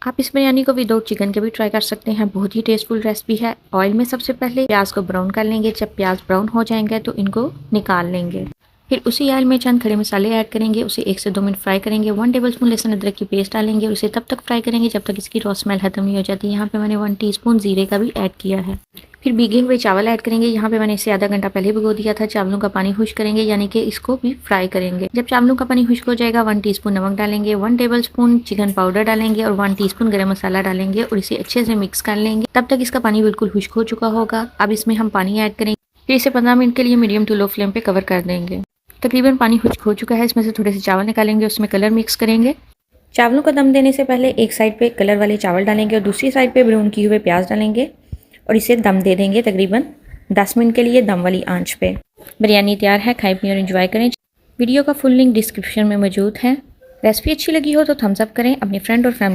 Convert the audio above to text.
आप इस बिरयानी को विदाउट चिकन के भी ट्राई कर सकते हैं, बहुत ही टेस्टफुल रेसिपी है। ऑयल में सबसे पहले प्याज को ब्राउन कर लेंगे। जब प्याज ब्राउन हो जाएंगे तो इनको निकाल लेंगे। फिर उसी ऑयल में चंद खड़े मसाले ऐड करेंगे, उसे 1 से 2 मिनट फ्राई करेंगे। 1 टेबलस्पून लहसुन अदरक की पेस्ट डालेंगे और उसे तब तक फ्राई करेंगे जब तक इसकी रॉ स्मेल खत्म नहीं हो जाती। यहाँ पे मैंने 1 टीस्पून जीरे का भी ऐड किया है। फिर भीगे हुए चावल ऐड करेंगे। यहाँ पे मैंने इसे आधा घंटा पहले भिगो दिया था। चावलों का पानी खुश्क करेंगे, यानी कि इसको भी फ्राई करेंगे। जब चावलों का पानी खुश्क हो जाएगा 1 टीस्पून नमक डालेंगे, 1 टेबलस्पून चिकन पाउडर डालेंगे और 1 टीस्पून गरम मसाला डालेंगे और इसे अच्छे से मिक्स कर लेंगे। तब तक इसका पानी बिल्कुल खुश्क हो चुका होगा। अब इसमें हम पानी ऐड करेंगे। फिर इसे 15 मिनट के लिए मीडियम टू लो फ्लेम पे कवर कर देंगे। तकरीबन पानी खुश्क हो चुका है। इसमें से थोड़े से चावल निकालेंगे, उसमें कलर मिक्स करेंगे। चावलों को दम देने से पहले एक साइड पे कलर वाले चावल डालेंगे और दूसरी साइड पे ब्राउन किए हुए प्याज डालेंगे और इसे दम दे देंगे तकरीबन 10 मिनट के लिए दम वाली आंच पे। बिरयानी तैयार है, खाएं पिएं और एंजॉय करें। वीडियो का फुल लिंक डिस्क्रिप्शन में मौजूद है। रेसिपी अच्छी लगी हो तो थम्स अप करें, अपने फ्रेंड और फैमिली